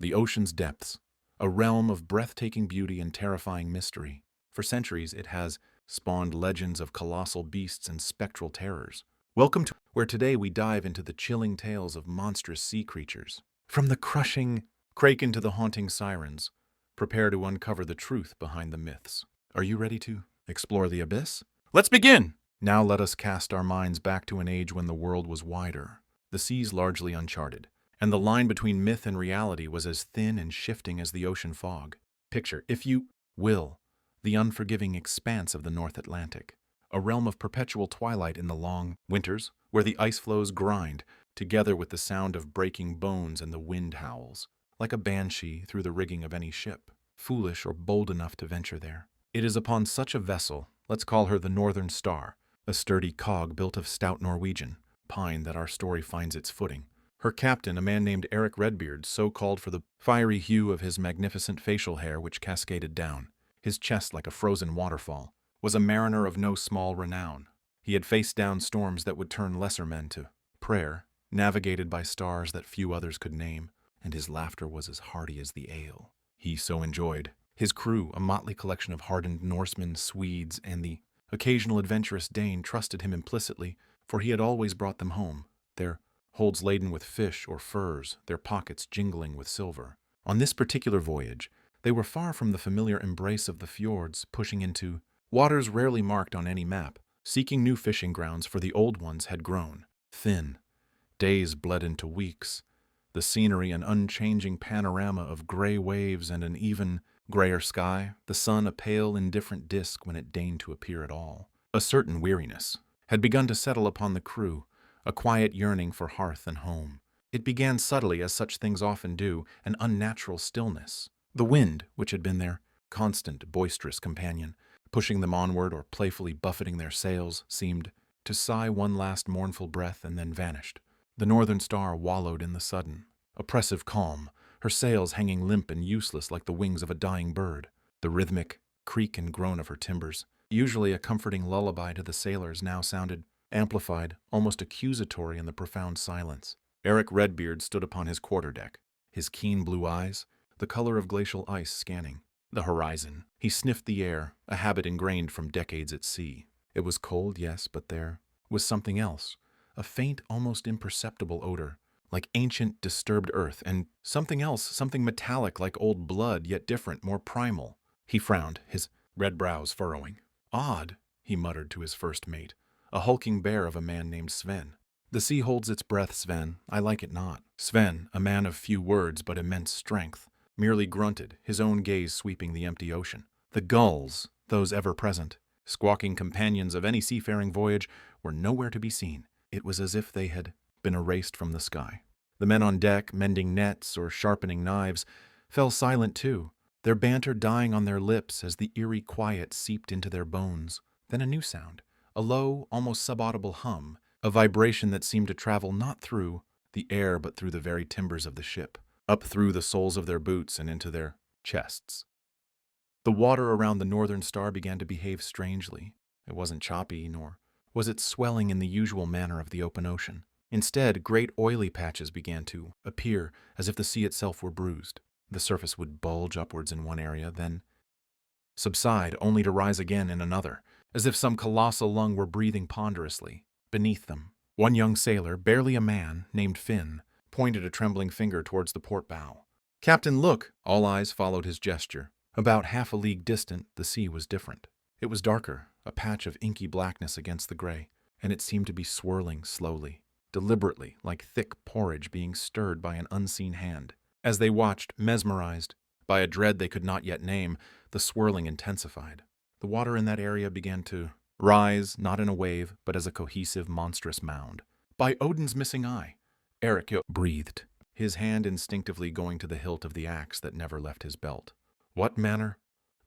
The ocean's depths, a realm of breathtaking beauty and terrifying mystery. For centuries, it has spawned legends of colossal beasts and spectral terrors. Welcome to where today we dive into the chilling tales of monstrous sea creatures. From the crushing Kraken to the haunting Sirens, prepare to uncover the truth behind the myths. Are you ready to explore the abyss? Let's begin! Now let us cast our minds back to an age when the world was wider, the seas largely uncharted, and the line between myth and reality was as thin and shifting as the ocean fog. Picture, if you will, the unforgiving expanse of the North Atlantic, a realm of perpetual twilight in the long winters, where the ice floes grind, together with the sound of breaking bones and the wind howls, like a banshee through the rigging of any ship, foolish or bold enough to venture there. It is upon such a vessel, let's call her the Northern Star, a sturdy cog built of stout Norwegian pine, that our story finds its footing. Her captain, a man named Eric Redbeard, so called for the fiery hue of his magnificent facial hair which cascaded down, his chest like a frozen waterfall, was a mariner of no small renown. He had faced down storms that would turn lesser men to prayer, navigated by stars that few others could name, and his laughter was as hearty as the ale he so enjoyed. His crew, a motley collection of hardened Norsemen, Swedes, and the occasional adventurous Dane, trusted him implicitly, for he had always brought them home, their holds laden with fish or furs, their pockets jingling with silver. On this particular voyage, they were far from the familiar embrace of the fjords, pushing into waters rarely marked on any map, seeking new fishing grounds, for the old ones had grown thin. Days bled into weeks. The scenery an unchanging panorama of gray waves and an even grayer sky, the sun a pale, indifferent disk when it deigned to appear at all. A certain weariness had begun to settle upon the crew, a quiet yearning for hearth and home. It began subtly, as such things often do, an unnatural stillness. The wind, which had been their constant, boisterous companion, pushing them onward or playfully buffeting their sails, seemed to sigh one last mournful breath and then vanished. The Northern Star wallowed in the sudden, oppressive calm, her sails hanging limp and useless like the wings of a dying bird. The rhythmic creak and groan of her timbers, usually a comforting lullaby to the sailors, now sounded amplified, almost accusatory in the profound silence. Eric Redbeard stood upon his quarterdeck, his keen blue eyes, the color of glacial ice, scanning the horizon. He sniffed the air, a habit ingrained from decades at sea. It was cold, yes, but there was something else, a faint, almost imperceptible odor, like ancient, disturbed earth, and something else, something metallic like old blood, yet different, more primal. He frowned, his red brows furrowing. Odd, he muttered to his first mate, a hulking bear of a man named Sven. The sea holds its breath, Sven. I like it not. Sven, a man of few words but immense strength, merely grunted, his own gaze sweeping the empty ocean. The gulls, those ever present, squawking companions of any seafaring voyage, were nowhere to be seen. It was as if they had been erased from the sky. The men on deck, mending nets or sharpening knives, fell silent too, their banter dying on their lips as the eerie quiet seeped into their bones. Then a new sound, a low, almost subaudible hum, a vibration that seemed to travel not through the air but through the very timbers of the ship, up through the soles of their boots and into their chests. The water around the Northern Star began to behave strangely. It wasn't choppy, nor was it swelling in the usual manner of the open ocean. Instead, great oily patches began to appear, as if the sea itself were bruised. The surface would bulge upwards in one area, then subside, only to rise again in another, as if some colossal lung were breathing ponderously beneath them. One young sailor, barely a man, named Finn, pointed a trembling finger towards the port bow. "Captain, look!" All eyes followed his gesture. About half a league distant, the sea was different. It was darker, a patch of inky blackness against the gray, and it seemed to be swirling slowly, deliberately, like thick porridge being stirred by an unseen hand. As they watched, mesmerized by a dread they could not yet name, the swirling intensified. The water in that area began to rise, not in a wave, but as a cohesive, monstrous mound. "By Odin's missing eye!" Eric breathed, his hand instinctively going to the hilt of the axe that never left his belt. What manner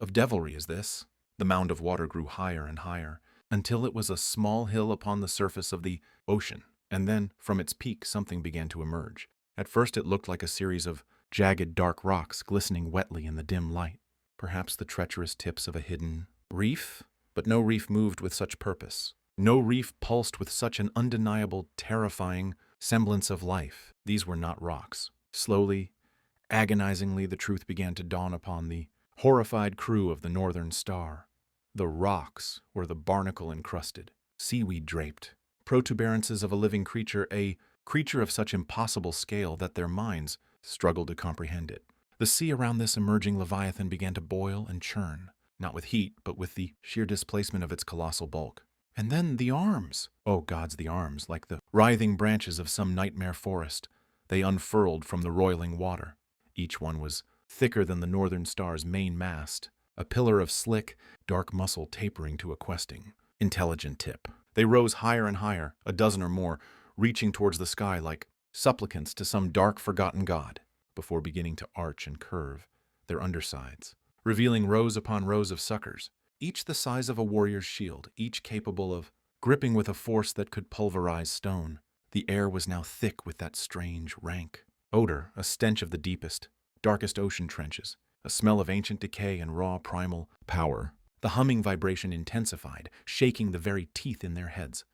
of devilry is this? The mound of water grew higher and higher, until it was a small hill upon the surface of the ocean, and then, from its peak, something began to emerge. At first it looked like a series of jagged dark rocks glistening wetly in the dim light. Perhaps the treacherous tips of a hidden reef? But no reef moved with such purpose. No reef pulsed with such an undeniable, terrifying semblance of life. These were not rocks. Slowly, Agonizingly, the truth began to dawn upon the horrified crew of the Northern Star. The rocks were the barnacle-encrusted, seaweed-draped protuberances of a living creature, a creature of such impossible scale that their minds struggled to comprehend it. The sea around this emerging leviathan began to boil and churn, not with heat, but with the sheer displacement of its colossal bulk. And then the arms! Oh gods, the arms, like the writhing branches of some nightmare forest. They unfurled from the roiling water. Each one was thicker than the Northern Star's main mast, a pillar of slick, dark muscle tapering to a questing, intelligent tip. They rose higher and higher, a dozen or more, reaching towards the sky like supplicants to some dark, forgotten god, before beginning to arch and curve their undersides, revealing rows upon rows of suckers, each the size of a warrior's shield, each capable of gripping with a force that could pulverize stone. The air was now thick with that strange, rank odor, a stench of the deepest, darkest ocean trenches, a smell of ancient decay and raw primal power. The humming vibration intensified, shaking the very teeth in their heads.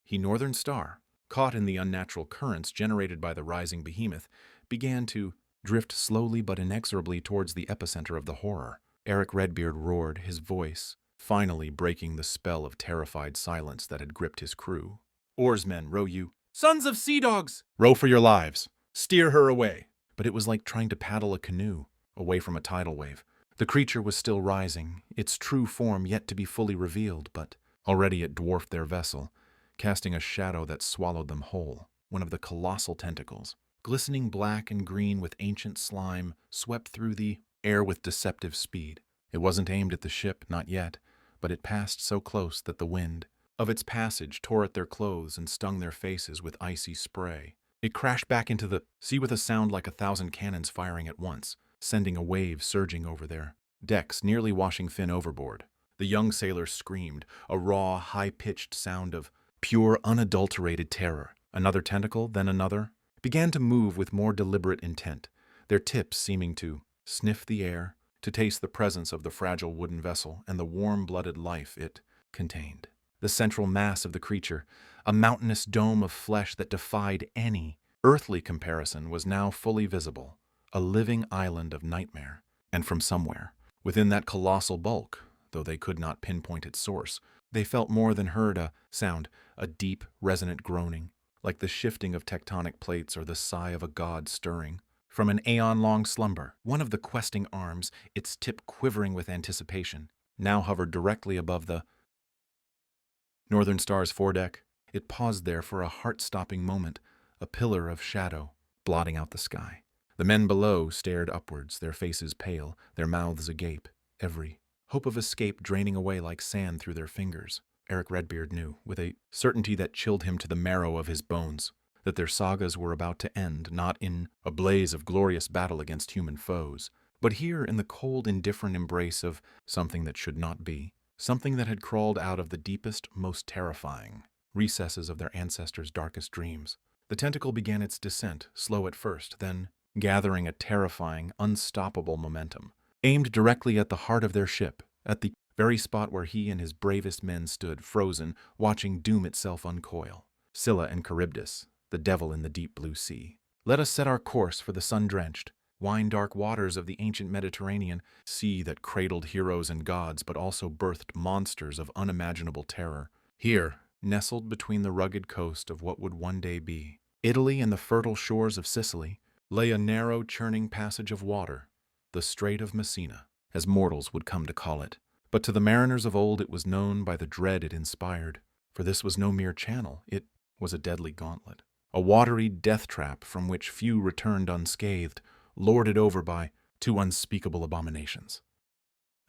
The Northern Star, caught in the unnatural currents generated by the rising behemoth, began to drift slowly but inexorably towards the epicenter of the horror. Eric Redbeard roared, his voice finally breaking the spell of terrified silence that had gripped his crew. "Oarsmen, row you! Sons of sea dogs! Row for your lives! Steer her away!" But it was like trying to paddle a canoe away from a tidal wave. The creature was still rising, its true form yet to be fully revealed, but already it dwarfed their vessel, casting a shadow that swallowed them whole. One of the colossal tentacles, glistening black and green with ancient slime, swept through the air with deceptive speed. It wasn't aimed at the ship, not yet, but it passed so close that the wind of its passage tore at their clothes and stung their faces with icy spray. It crashed back into the sea with a sound like 1,000 cannons firing at once, sending a wave surging over their decks, nearly washing Finn overboard. The young sailors screamed, a raw, high-pitched sound of pure, unadulterated terror. Another tentacle, then another, began to move with more deliberate intent, their tips seeming to sniff the air, to taste the presence of the fragile wooden vessel and the warm-blooded life it contained. The central mass of the creature, a mountainous dome of flesh that defied any earthly comparison, was now fully visible, a living island of nightmare. And from somewhere, within that colossal bulk, though they could not pinpoint its source, they felt more than heard a sound, a deep, resonant groaning, like the shifting of tectonic plates or the sigh of a god stirring. From an aeon-long slumber, one of the questing arms, its tip quivering with anticipation, now hovered directly above the Northern Star's foredeck. It paused there for a heart-stopping moment, a pillar of shadow, blotting out the sky. The men below stared upwards, their faces pale, their mouths agape, every hope of escape draining away like sand through their fingers. Eric Redbeard knew, with a certainty that chilled him to the marrow of his bones, that their sagas were about to end, not in a blaze of glorious battle against human foes, but here in the cold, indifferent embrace of something that should not be, something that had crawled out of the deepest, most terrifying recesses of their ancestors' darkest dreams. The tentacle began its descent, slow at first, then gathering a terrifying, unstoppable momentum, aimed directly at the heart of their ship, at the very spot where he and his bravest men stood, frozen, watching doom itself uncoil. Scylla and Charybdis, the devil in the deep blue sea. Let us set our course for the sun-drenched, wine-dark waters of the ancient Mediterranean, sea that cradled heroes and gods but also birthed monsters of unimaginable terror. Here, nestled between the rugged coast of what would one day be Italy and the fertile shores of Sicily, lay a narrow, churning passage of water, the Strait of Messina, as mortals would come to call it. But to the mariners of old it was known by the dread it inspired, for this was no mere channel, it was a deadly gauntlet, a watery death-trap from which few returned unscathed, lorded over by two unspeakable abominations.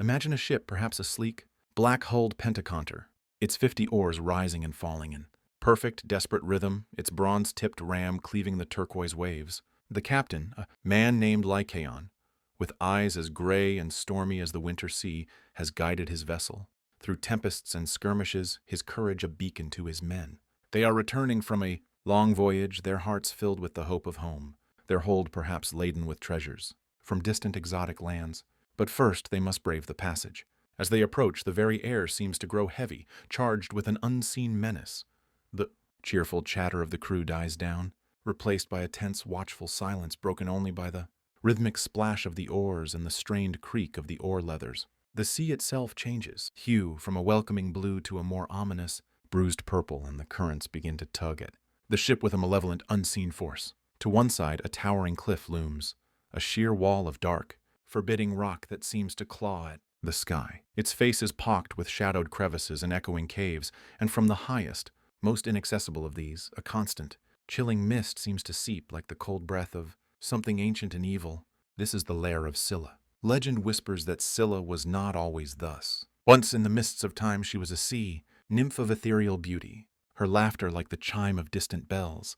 Imagine a ship, perhaps a sleek, black-hulled pentaconter, its 50 oars rising and falling in perfect, desperate rhythm, its bronze-tipped ram cleaving the turquoise waves. The captain, a man named Lycaon, with eyes as gray and stormy as the winter sea, has guided his vessel. Through tempests and skirmishes, his courage a beacon to his men. They are returning from a long voyage, their hearts filled with the hope of home, their hold perhaps laden with treasures, from distant exotic lands. But first they must brave the passage. As they approach, the very air seems to grow heavy, charged with an unseen menace. The cheerful chatter of the crew dies down. replaced by a tense, watchful silence broken only by the rhythmic splash of the oars and the strained creak of the oar leathers. The sea itself changes hue from a welcoming blue to a more ominous, bruised purple, and the currents begin to tug at the ship with a malevolent, unseen force. To one side, a towering cliff looms, a sheer wall of dark, forbidding rock that seems to claw at the sky. Its face is pocked with shadowed crevices and echoing caves, and from the highest, most inaccessible of these, a constant, chilling mist seems to seep like the cold breath of something ancient and evil. This is the lair of Scylla. Legend whispers that Scylla was not always thus. Once in the mists of time she was a sea, nymph of ethereal beauty, her laughter like the chime of distant bells,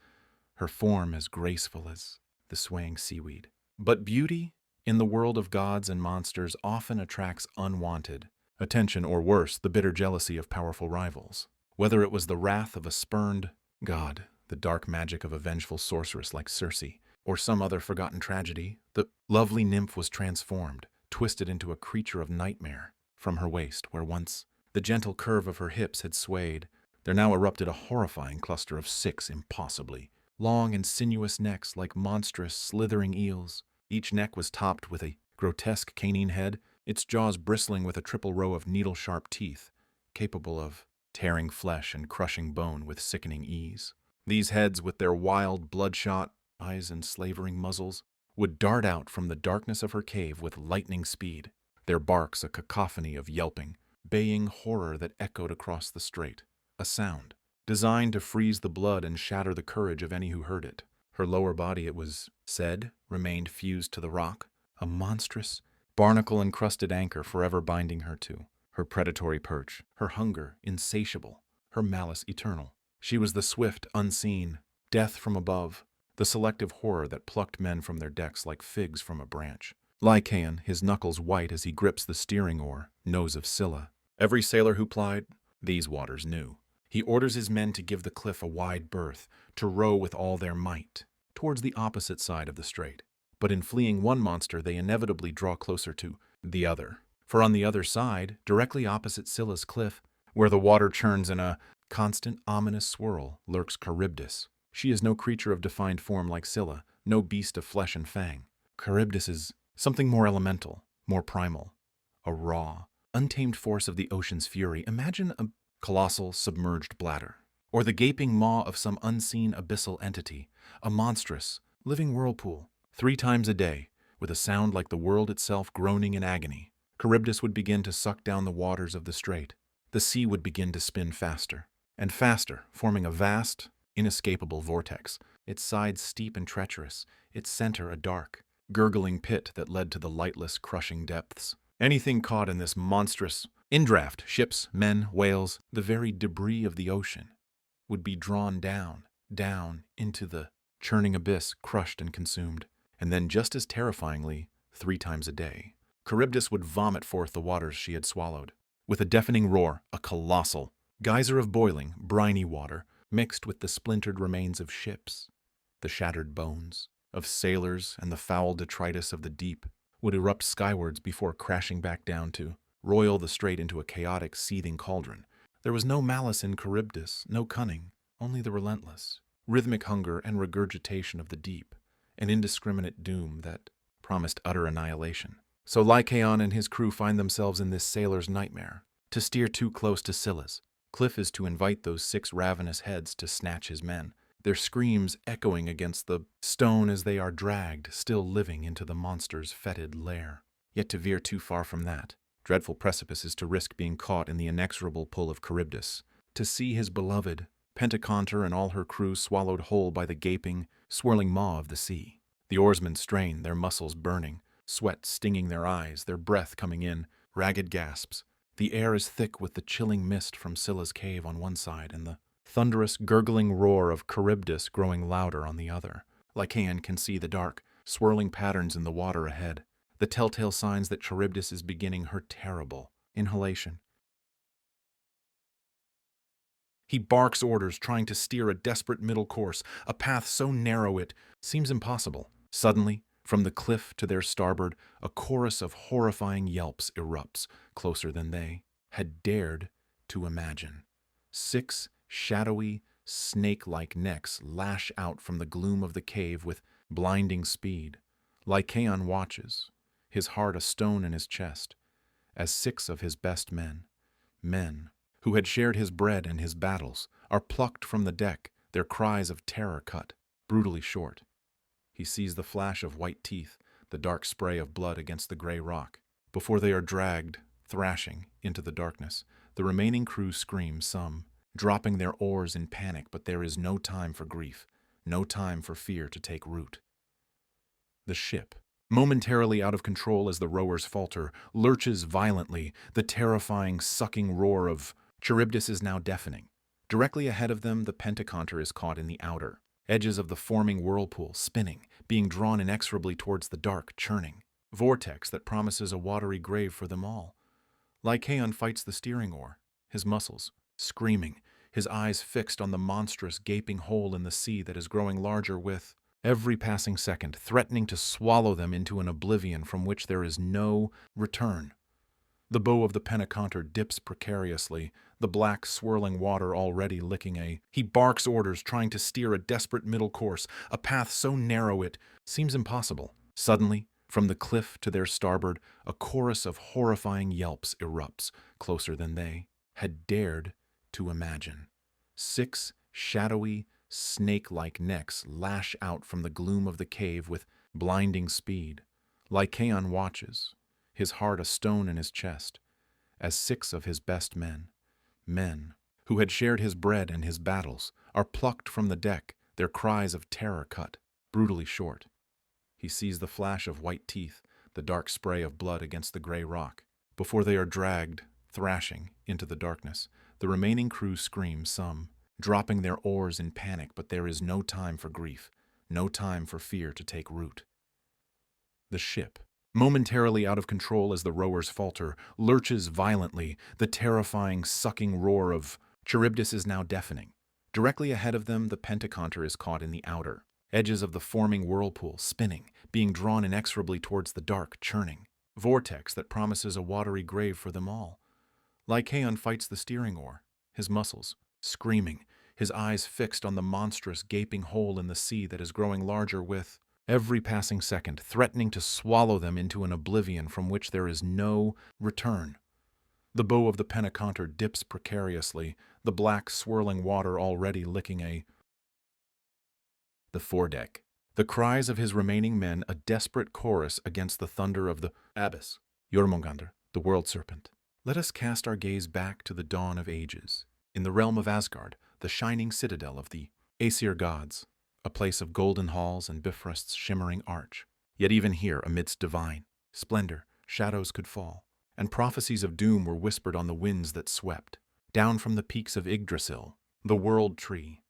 her form as graceful as the swaying seaweed. But beauty, in the world of gods and monsters, often attracts unwanted attention, or worse, the bitter jealousy of powerful rivals. Whether it was the wrath of a spurned god, the dark magic of a vengeful sorceress like Circe, or some other forgotten tragedy, the lovely nymph was transformed, twisted into a creature of nightmare. From her waist, where once the gentle curve of her hips had swayed, there now erupted a horrifying cluster of 6 impossibly long and sinuous necks like monstrous, slithering eels. Each neck was topped with a grotesque canine head, its jaws bristling with a triple row of needle-sharp teeth, capable of tearing flesh and crushing bone with sickening ease. These heads, with their wild, bloodshot eyes and slavering muzzles, would dart out from the darkness of her cave with lightning speed, their barks a cacophony of yelping, baying horror that echoed across the strait, a sound designed to freeze the blood and shatter the courage of any who heard it. Her lower body, it was said, remained fused to the rock, a monstrous, barnacle-encrusted anchor forever binding her to her predatory perch, her hunger insatiable, her malice eternal. She was the swift, unseen, death from above, the selective horror that plucked men from their decks like figs from a branch. Lycaon, his knuckles white as he grips the steering oar, knows of Scylla. Every sailor who plied these waters knew. He orders his men to give the cliff a wide berth, to row with all their might towards the opposite side of the strait. But in fleeing one monster, they inevitably draw closer to the other. For on the other side, directly opposite Scylla's cliff, where the water churns in a constant, ominous swirl, lurks Charybdis. She is no creature of defined form like Scylla, no beast of flesh and fang. Charybdis is something more elemental, more primal, a raw, untamed force of the ocean's fury. Imagine a colossal, submerged bladder, or the gaping maw of some unseen abyssal entity, a monstrous, living whirlpool. 3 times a day, with a sound like the world itself groaning in agony, Charybdis would begin to suck down the waters of the strait. The sea would begin to spin faster and faster, forming a vast, inescapable vortex, its sides steep and treacherous, its center a dark, gurgling pit that led to the lightless, crushing depths. Anything caught in this monstrous indraft, ships, men, whales, the very debris of the ocean, would be drawn down into the churning abyss, crushed and consumed. And then, just as terrifyingly, 3 times a day, Charybdis would vomit forth the waters she had swallowed. With a deafening roar, a colossal geyser of boiling, briny water, mixed with the splintered remains of ships, the shattered bones of sailors, and the foul detritus of the deep, would erupt skywards before crashing back down to roil the strait into a chaotic, seething cauldron. There was no malice in Charybdis, no cunning, only the relentless, rhythmic hunger and regurgitation of the deep, an indiscriminate doom that promised utter annihilation. So Lycaon and his crew find themselves in this sailor's nightmare. To steer too close to Scylla's cliff is to invite those 6 ravenous heads to snatch his men, their screams echoing against the stone as they are dragged, still living, into the monster's fetid lair. Yet to veer too far from that dreadful precipice is to risk being caught in the inexorable pull of Charybdis, to see his beloved Pentaconter and all her crew swallowed whole by the gaping, swirling maw of the sea. The oarsmen strain, their muscles burning, sweat stinging their eyes, their breath coming in ragged gasps. The air is thick with the chilling mist from Scylla's cave on one side and the thunderous, gurgling roar of Charybdis growing louder on the other. Lycaon can see the dark, swirling patterns in the water ahead, the telltale signs that Charybdis is beginning her terrible inhalation. He barks orders, trying to steer a desperate middle course, a path so narrow it seems impossible. Suddenly, from the cliff to their starboard, a chorus of horrifying yelps erupts, closer than they had dared to imagine. 6 shadowy, snake-like necks lash out from the gloom of the cave with blinding speed. Lycaon watches, his heart a stone in his chest, as 6 of his best men who had shared his bread and his battles, are plucked from the deck, their cries of terror cut brutally short. He sees the flash of white teeth, the dark spray of blood against the gray rock. Before they are dragged, thrashing, into the darkness, the remaining crew scream, some dropping their oars in panic, but there is no time for grief, no time for fear to take root. The ship, momentarily out of control as the rowers falter, lurches violently, the terrifying, sucking roar of Charybdis is now deafening. Directly ahead of them, the pentaconter is caught in the outer edges of the forming whirlpool, spinning, being drawn inexorably towards the dark, churning vortex that promises a watery grave for them all. Lycaon fights the steering oar, his muscles screaming, his eyes fixed on the monstrous, gaping hole in the sea that is growing larger with every passing second, threatening to swallow them into an oblivion from which there is no return. The bow of the pentaconter dips precariously, the black, swirling water already licking He barks orders, trying to steer a desperate middle course, a path so narrow it seems impossible. Suddenly, from the cliff to their starboard, a chorus of horrifying yelps erupts, closer than they had dared to imagine. 6 shadowy, snake-like necks lash out from the gloom of the cave with blinding speed. Lycaon watches, his heart a stone in his chest, as 6 of his best men who had shared his bread and his battles, are plucked from the deck, their cries of terror cut brutally short. He sees the flash of white teeth, the dark spray of blood against the gray rock. Before they are dragged, thrashing, into the darkness, the remaining crew scream, some dropping their oars in panic, but there is no time for grief, no time for fear to take root. The ship, momentarily out of control as the rowers falter, lurches violently, the terrifying, sucking roar of Charybdis is now deafening. Directly ahead of them, the pentaconter is caught in the outer edges of the forming whirlpool, spinning, being drawn inexorably towards the dark, churning vortex that promises a watery grave for them all. Lycaon fights the steering oar, his muscles screaming, his eyes fixed on the monstrous, gaping hole in the sea that is growing larger with every passing second, threatening to swallow them into an oblivion from which there is no return. The bow of the pentaconter dips precariously, the black, swirling water already licking the foredeck. The cries of his remaining men a desperate chorus against the thunder of the abyss. Jormungandr, the world serpent. Let us cast our gaze back to the dawn of ages, in the realm of Asgard, the shining citadel of the Aesir gods, a place of golden halls and Bifrost's shimmering arch. Yet even here, amidst divine splendor, shadows could fall, and prophecies of doom were whispered on the winds that swept down from the peaks of Yggdrasil, the world tree.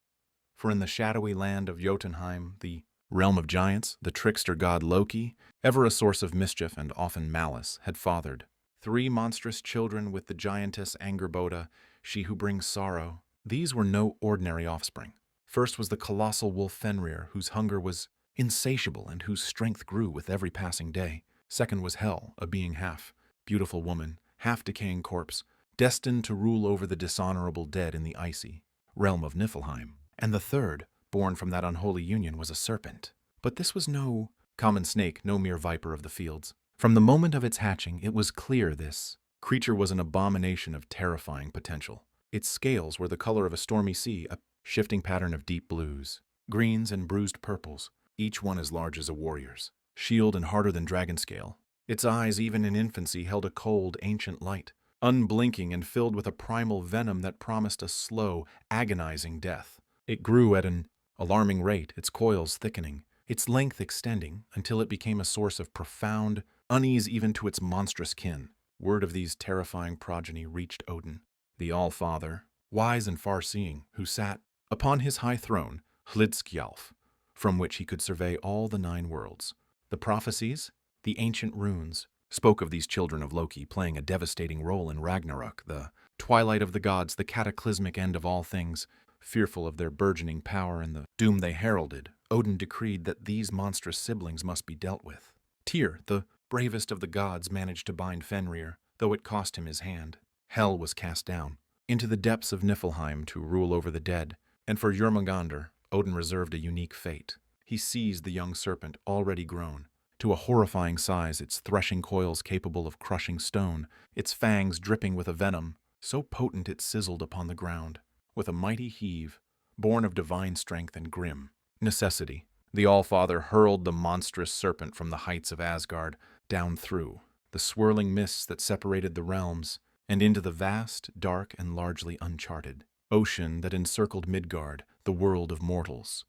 For in the shadowy land of Jotunheim, the realm of giants, the trickster god Loki, ever a source of mischief and often malice, had fathered 3 monstrous children with the giantess Angerboda, she who brings sorrow. These were no ordinary offspring. First was the colossal wolf Fenrir, whose hunger was insatiable and whose strength grew with every passing day. Second was Hel, a being half beautiful woman, half decaying corpse, destined to rule over the dishonorable dead in the icy realm of Niflheim. And the third, born from that unholy union, was a serpent. But this was no common snake, no mere viper of the fields. From the moment of its hatching, it was clear this creature was an abomination of terrifying potential. Its scales were the color of a stormy sea, a shifting pattern of deep blues, greens, and bruised purples, each one as large as a warrior's shield and harder than dragon scale. Its eyes, even in infancy, held a cold, ancient light, unblinking and filled with a primal venom that promised a slow, agonizing death. It grew at an alarming rate, its coils thickening, its length extending, until it became a source of profound unease even to its monstrous kin. Word of these terrifying progeny reached Odin, the All-Father, wise and far-seeing, who sat upon his high throne, Hlidskjalf, from which he could survey all the 9 worlds. The prophecies, the ancient runes, spoke of these children of Loki playing a devastating role in Ragnarok, the twilight of the gods, the cataclysmic end of all things. Fearful of their burgeoning power and the doom they heralded, Odin decreed that these monstrous siblings must be dealt with. Tyr, the bravest of the gods, managed to bind Fenrir, though it cost him his hand. Hel was cast down into the depths of Niflheim to rule over the dead, And for Jormungandr, Odin reserved a unique fate. He seized the young serpent, already grown, to a horrifying size, its threshing coils capable of crushing stone, its fangs dripping with a venom so potent it sizzled upon the ground. With a mighty heave, born of divine strength and grim necessity, the All-Father hurled the monstrous serpent from the heights of Asgard down through the swirling mists that separated the realms and into the vast, dark, and largely uncharted ocean that encircled Midgard, the world of mortals.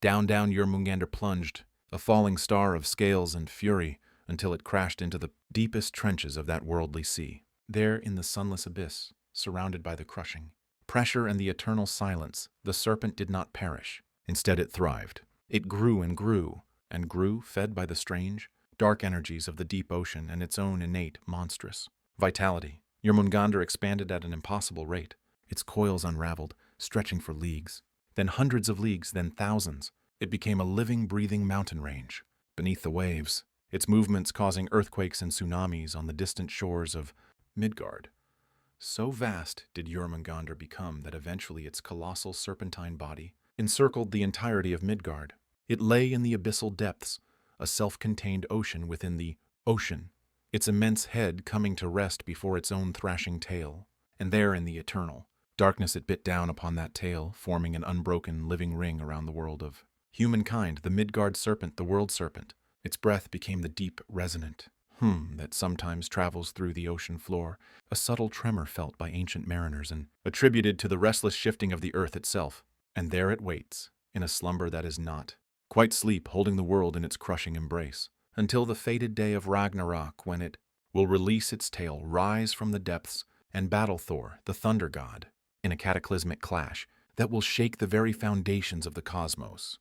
Down Jormungandr plunged, a falling star of scales and fury, until it crashed into the deepest trenches of that worldly sea. There, in the sunless abyss, surrounded by the crushing pressure and the eternal silence, the serpent did not perish. Instead, it thrived. It grew and grew, and grew, fed by the strange, dark energies of the deep ocean and its own innate, monstrous vitality. Jormungandr expanded at an impossible rate, its coils unraveled, stretching for leagues, then hundreds of leagues, then thousands. It became a living, breathing mountain range beneath the waves, its movements causing earthquakes and tsunamis on the distant shores of Midgard. So vast did Jormungandr become that eventually its colossal serpentine body encircled the entirety of Midgard. It lay in the abyssal depths, a self-contained ocean within the ocean, its immense head coming to rest before its own thrashing tail. And there in the eternal darkness it bit down upon that tail, forming an unbroken living ring around the world of humankind, the Midgard serpent, the world serpent. Its breath became the deep, resonant hum that sometimes travels through the ocean floor, a subtle tremor felt by ancient mariners and attributed to the restless shifting of the earth itself. And there it waits, in a slumber that is not quite sleep, holding the world in its crushing embrace, until the fated day of Ragnarok, when it will release its tail, rise from the depths, and battle Thor, the thunder god, in a cataclysmic clash that will shake the very foundations of the cosmos.